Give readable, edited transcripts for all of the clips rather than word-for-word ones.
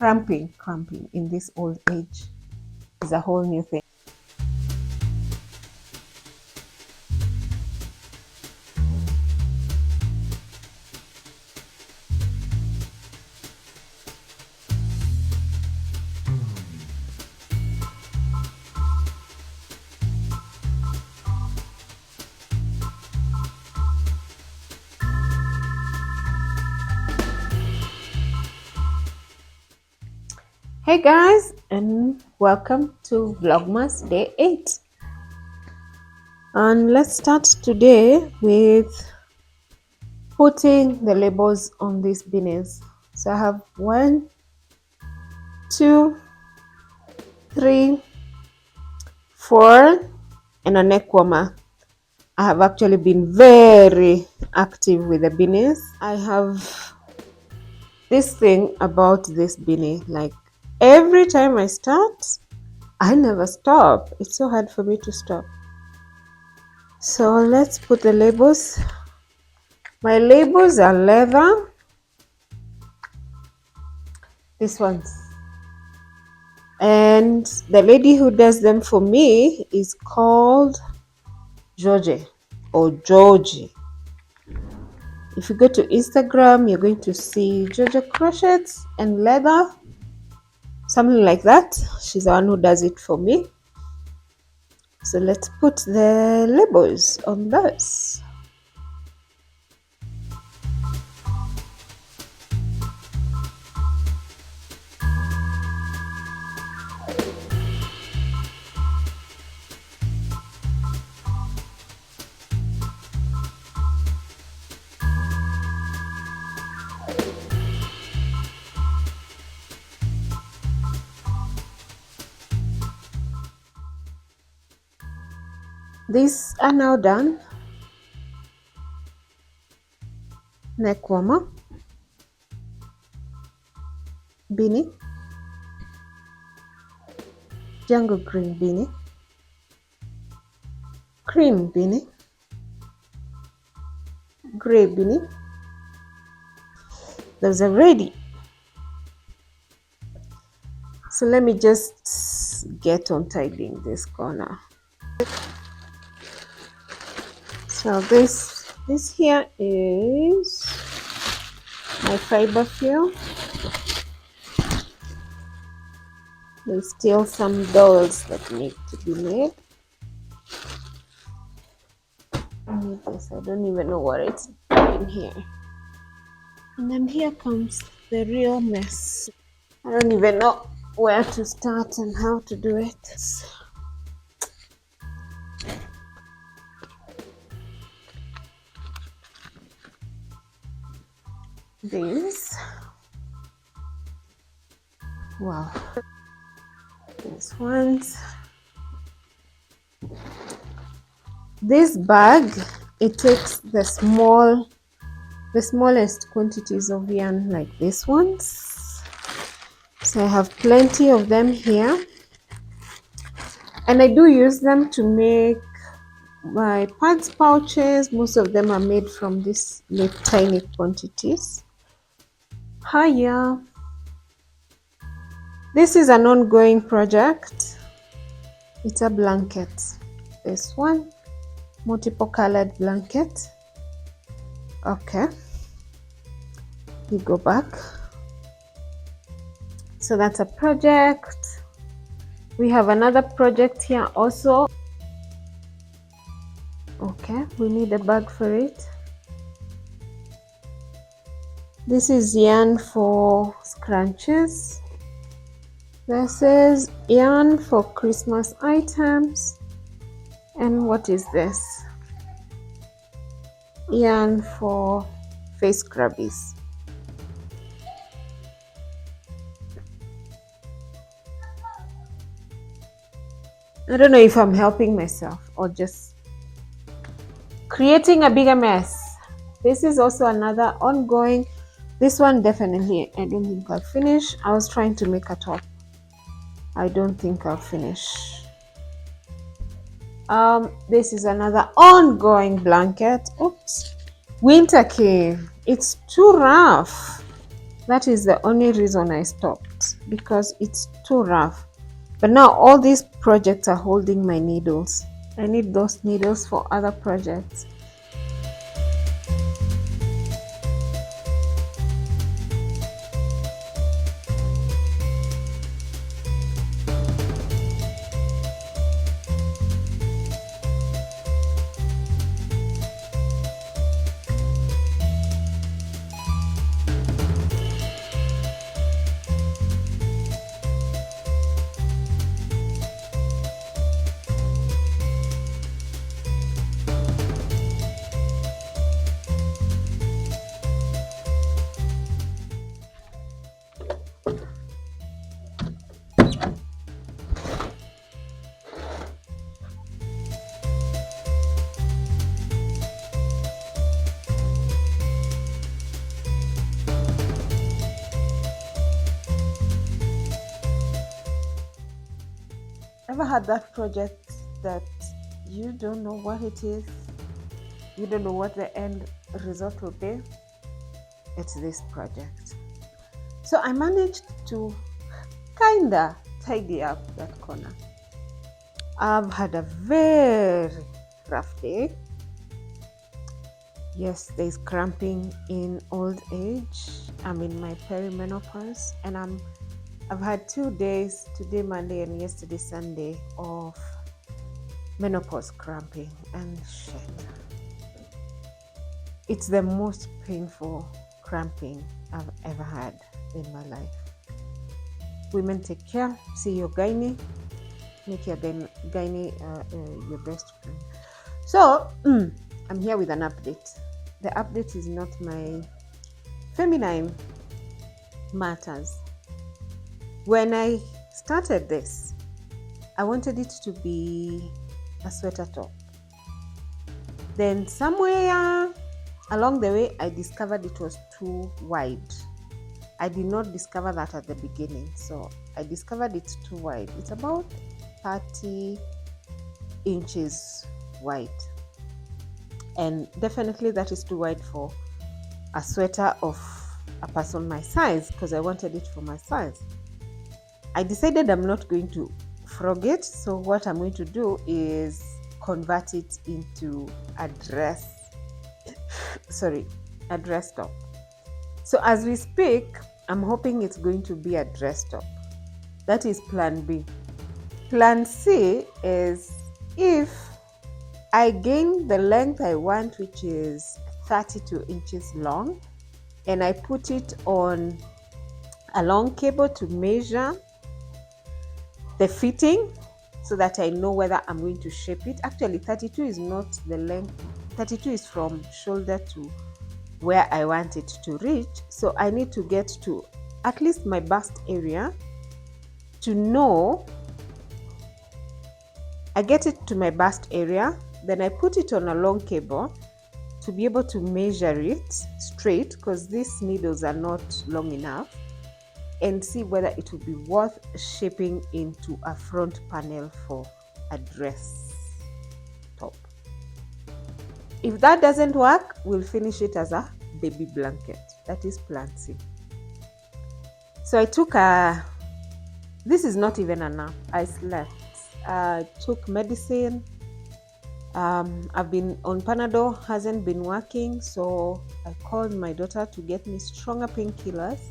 Cramping in this old age is a whole new thing. Hey guys, and welcome to Vlogmas Day 8. And let's start today with putting the labels on these beanies. So I have 1, 2, 3, 4, and a neck warmer. I have actually been very active with the beanies. I have this thing about this beanie, like every time I start, I never stop. It's so hard for me to stop. So let's put the labels. My labels are leather. These ones. And the lady who does them for me is called Georgie or Georgie. If you go to Instagram, you're going to see Georgia Crochets and Leather, something like that. She's the one who does it for me. So let's put the labels on those. These are now done. Neck warmer, beanie, jungle green beanie, cream beanie, gray beanie. Those are ready. So let me just get on tidying this corner. So this here is my fiber fill. There's still some dolls that need to be made. I don't even know what it's doing here. And then here comes the real mess. I don't even know where to start and how to do it. These, wow, these ones. This bag, it takes the smallest quantities of yarn, like these ones. So I have plenty of them here, and I do use them to make my pads pouches. Most of them are made from these tiny quantities. Hiya. This is an ongoing project. It's a blanket. This one, multiple colored blanket. Okay, you go back. So that's a project. We have another project here also. Okay, we need a bag for it. This is yarn for scrunches. This is yarn for Christmas items. And what is this? Yarn for face scrubbies. I don't know if I'm helping myself or just creating a bigger mess. This is also another ongoing. This one definitely I don't think I'll finish. I was trying to make a top. I don't think I'll finish. This is another ongoing blanket. Oops. Winter cave. It's too rough. That is the only reason I stopped, because it's too rough. But now all these projects are holding my needles. I need those needles for other projects. Ever had that project that you don't know what it is? You don't know what the end result will be? It's this project. So I managed to kinda tidy up that corner. I've had a very rough day. Yes, there's cramping in old age. I'm in my perimenopause, and I've had 2 days, today Monday and yesterday Sunday, of menopause cramping, and shit. It's the most painful cramping I've ever had in my life. Women, take care. See your gynae. Make your gynae your best friend. So I'm here with an update. The update is not my feminine matters. When I started this, I wanted it to be a sweater top. Then somewhere along the way, I discovered it was too wide. I did not discover that at the beginning, so I discovered it's too wide. It's about 30 inches wide, and definitely that is too wide for a sweater of a person my size, because I wanted it for my size. I decided I'm not going to frog it, so what I'm going to do is convert it into a dress top. So as we speak, I'm hoping it's going to be a dress top. That is plan B. Plan C is if I gain the length I want, which is 32 inches long, and I put it on a long cable to measure the fitting so that I know whether I'm going to shape it. Actually, 32 is not the length. 32 is from shoulder to where I want it to reach. So I need to get to at least my bust area to know. I get it to my bust area, then I put it on a long cable to be able to measure it straight, because these needles are not long enough, and see whether it would be worth shaping into a front panel for a dress top. If that doesn't work, we'll finish it as a baby blanket. That is plan C. So I took this is not even a nap. I slept. Took medicine. I've been on Panadol, hasn't been working, so I called my daughter to get me stronger painkillers.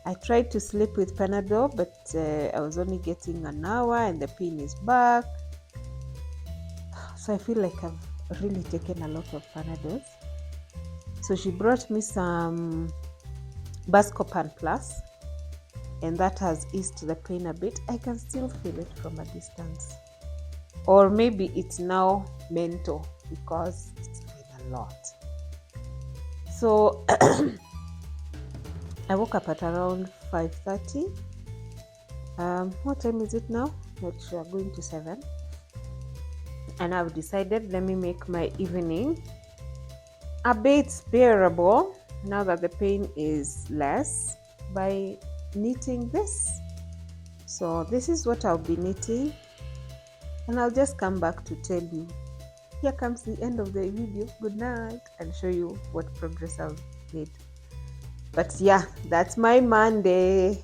I tried to sleep with Panadol, but I was only getting an hour and the pain is back. So I feel like I've really taken a lot of Panadols. So she brought me some Buscopan Plus, and that has eased the pain a bit. I can still feel it from a distance. Or maybe it's now mental, because it's been a lot. So I woke up at around 5:30. What time is it now? Not sure, going to 7. And I've decided, let me make my evening a bit bearable now that the pain is less by knitting this. So this is what I'll be knitting, and I'll just come back to tell you. Here comes the end of the video. Good night, and show you what progress I've made. But yeah, that's my Monday.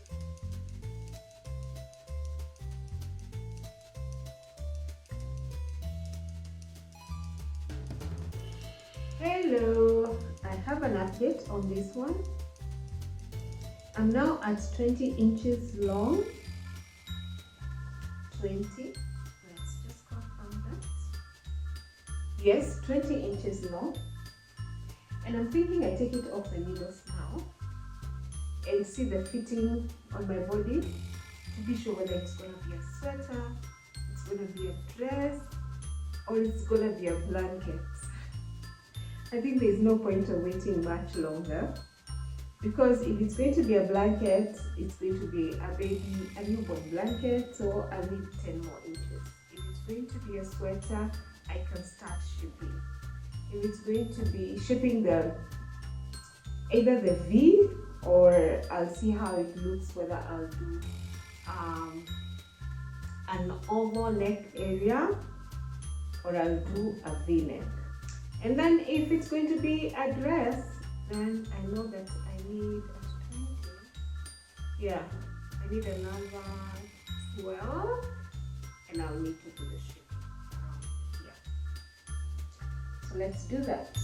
Hello, I have an update on this one. I'm now at 20 inches long. 20. Let's just confirm that. Yes, 20 inches long. And I'm thinking I take it off the needles now and see the fitting on my body to be sure whether it's going to be a sweater, it's going to be a dress, or it's going to be a blanket. I think there's no point of waiting much longer, because if it's going to be a blanket, it's going to be a newborn blanket, so I'll need 10 more inches. If it's going to be a sweater, I can start shipping. If it's going to be shipping either the V, or I'll see how it looks, whether I'll do an oval neck area or I'll do a V-neck. And then if it's going to be a dress, then I know that I need a 20. Yeah, I need another 12, and I'll need to do the shipping around here. So let's do that.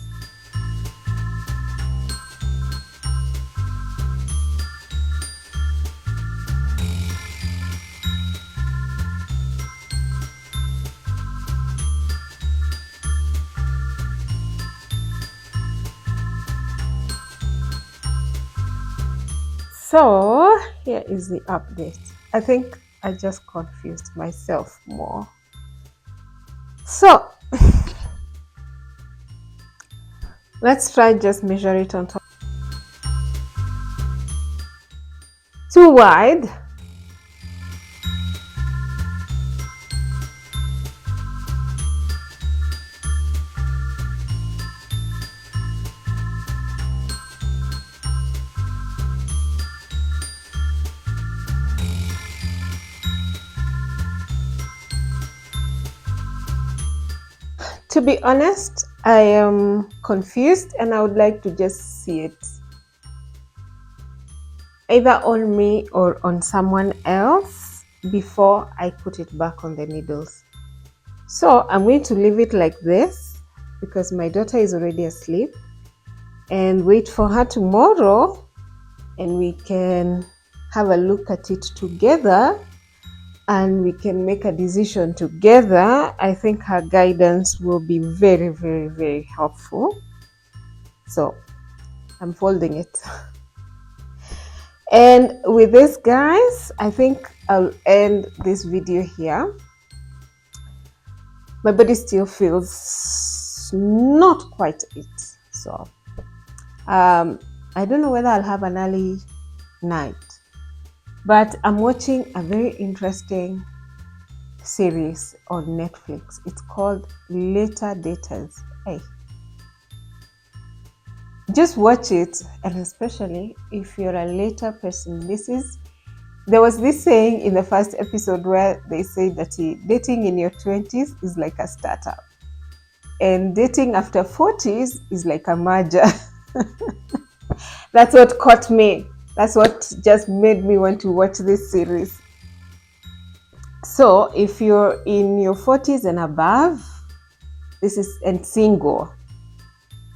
So here is the update. I think I just confused myself more. So let's try just measure it on top. Too wide. To be honest, I am confused and I would like to just see it either on me or on someone else before I put it back on the needles. So I'm going to leave it like this because my daughter is already asleep, and wait for her tomorrow and we can have a look at it together and we can make a decision together. I think her guidance will be very, very, very helpful. So I'm folding it. And with this, guys, I think I'll end this video here. My body still feels not quite it. So I don't know whether I'll have an early night, but I'm watching a very interesting series on Netflix. It's called Later Daters. Hey, just watch it, and especially if you're a later person. There was this saying in the first episode where they say that dating in your 20s is like a startup, and dating after 40s is like a merger. That's what caught me. That's what just made me want to watch this series. So if you're in your 40s and above, and single,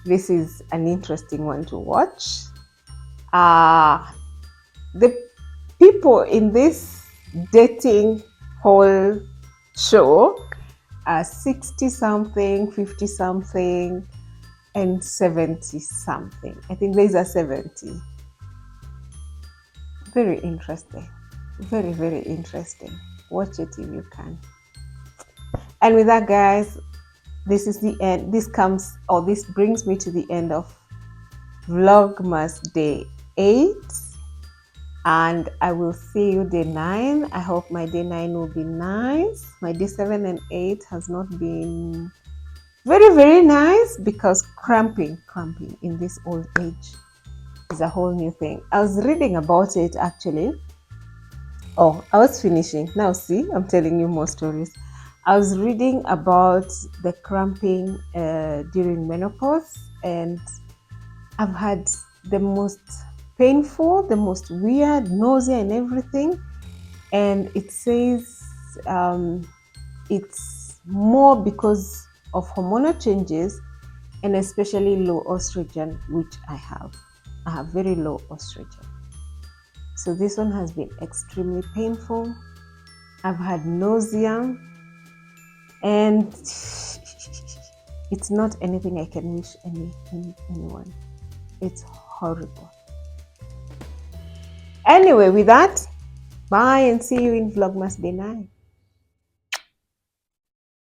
this is an interesting one to watch. The people in this dating whole show are 60 something, 50 something, and 70 something. I think there's a 70. Very interesting. Very, very interesting. Watch it if you can. And with that, guys, this is the end. This brings me to the end of Vlogmas Day 8. And I will see you day 9. I hope my day 9 will be nice. My day 7 and 8 has not been very, very nice because cramping in this old age is a whole new thing. I was reading about it actually. Oh, I was finishing. Now see, I'm telling you more stories. I was reading about the cramping during menopause, and I've had the most painful, the most weird, nausea and everything. And it says it's more because of hormonal changes and especially low estrogen, which I have. I have very low estrogen. So this one has been extremely painful. I've had nausea, and it's not anything I can wish anyone. It's horrible. Anyway, with that, bye and see you in Vlogmas Day 9.